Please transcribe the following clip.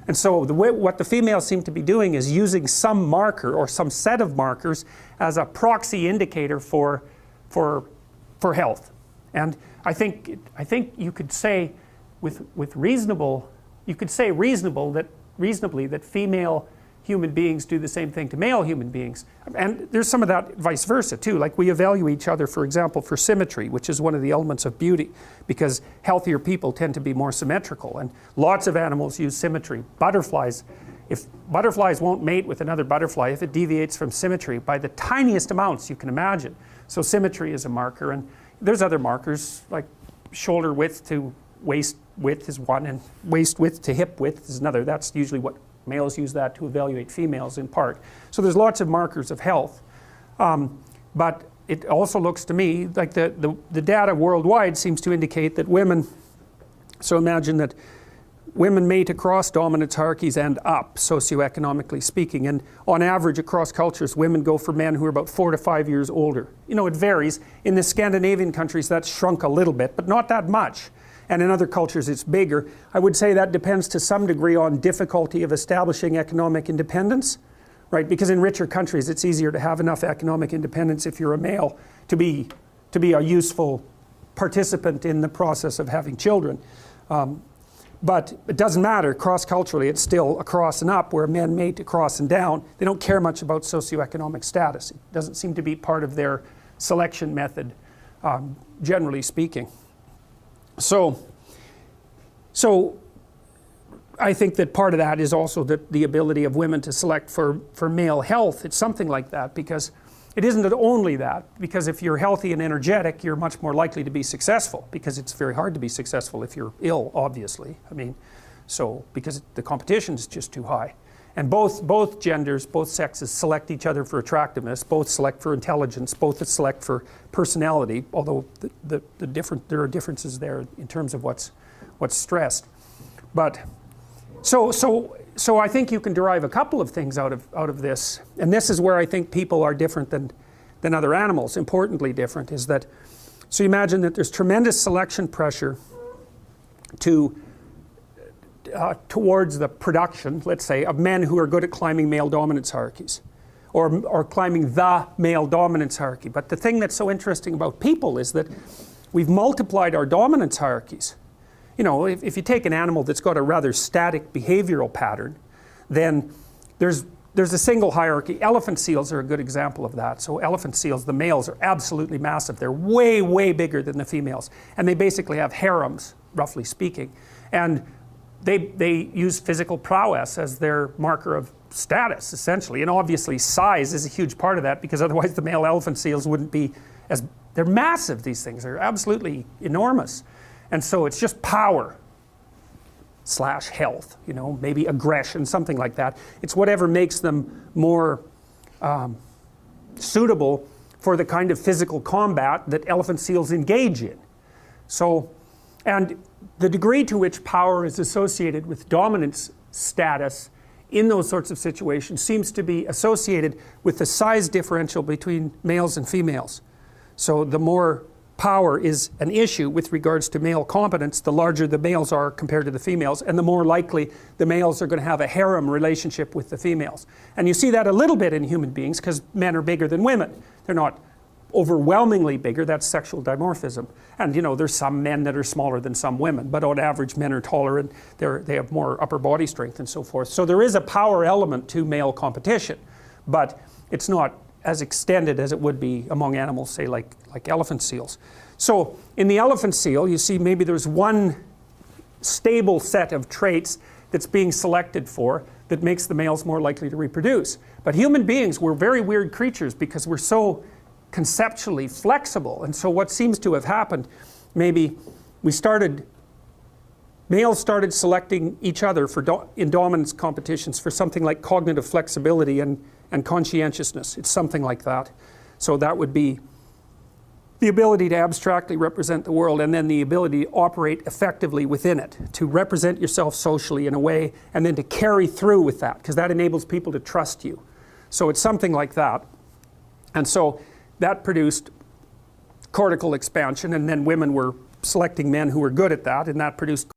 And so what the females seem to be doing is using some marker or some set of markers as a proxy indicator for health. And I think you could say reasonably that female human beings do the same thing to male human beings. And there's some of that vice versa too. Like we evaluate each other, for example, for symmetry, which is one of the elements of beauty, because healthier people tend to be more symmetrical. And lots of animals use symmetry. Butterflies, if butterflies won't mate with another butterfly if it deviates from symmetry by the tiniest amounts you can imagine. So symmetry is a marker, and there's other markers like shoulder width to waist width is one, and waist width to hip width is another. That's usually what males use that to evaluate females in part. So there's lots of markers of health. But it also looks to me like the data worldwide seems to indicate that women, so imagine that women mate across dominance hierarchies and up, socioeconomically speaking. And on average across cultures, women go for men who are about 4 to 5 years older. You know, it varies. In the Scandinavian countries that's shrunk a little bit, but not that much. And in other cultures it's bigger. I would say that depends to some degree on difficulty of establishing economic independence, right? Because in richer countries it's easier to have enough economic independence if you're a male to be a useful participant in the process of having children. But it doesn't matter, cross-culturally it's still across and up, where men mate across and down. They don't care much about socioeconomic status. It doesn't seem to be part of their selection method, generally speaking. So I think that part of that is also the ability of women to select for male health. It's something like that, because it isn't only that, because if you're healthy and energetic, you're much more likely to be successful, because it's very hard to be successful if you're ill, obviously. I mean, so because the competition is just too high. And both genders, both sexes select each other for attractiveness, both select for intelligence, both select for personality, although there are differences there in terms of what's stressed. But so I think you can derive a couple of things out of this, and this is where I think people are different than other animals. Importantly different is that, so you imagine that there's tremendous selection pressure towards the production, let's say, of men who are good at climbing male dominance hierarchies, or climbing the male dominance hierarchy. But the thing that's so interesting about people is that we've multiplied our dominance hierarchies. You know, if you take an animal that's got a rather static behavioral pattern, then there's a single hierarchy. Elephant seals are a good example of that. So elephant seals, the males are absolutely massive. They're way, way bigger than the females. And they basically have harems, roughly speaking. And they use physical prowess as their marker of status, essentially. And obviously size is a huge part of that, because otherwise the male elephant seals wouldn't be as, they're massive, these things. They're absolutely enormous. And so it's just power / health, you know, maybe aggression, something like that. It's whatever makes them more suitable for the kind of physical combat that elephant seals engage in. So, and the degree to which power is associated with dominance status in those sorts of situations seems to be associated with the size differential between males and females. So the more power is an issue with regards to male competence, the larger the males are compared to the females, and the more likely the males are going to have a harem relationship with the females. And you see that a little bit in human beings, because men are bigger than women. They're not overwhelmingly bigger, that's sexual dimorphism. And you know, there's some men that are smaller than some women, but on average men are taller and they have more upper body strength and so forth. So there is a power element to male competition, but it's not as extended as it would be among animals, say like elephant seals. So in the elephant seal, you see maybe there's one stable set of traits that's being selected for that makes the males more likely to reproduce. But human beings, we're very weird creatures because we're so conceptually flexible. And so what seems to have happened, maybe males started selecting each other in dominance competitions for something like cognitive flexibility and conscientiousness. It's something like that. So that would be the ability to abstractly represent the world, and then the ability to operate effectively within it, to represent yourself socially in a way, and then to carry through with that, because that enables people to trust you. So it's something like that. And so that produced cortical expansion, and then women were selecting men who were good at that, and that produced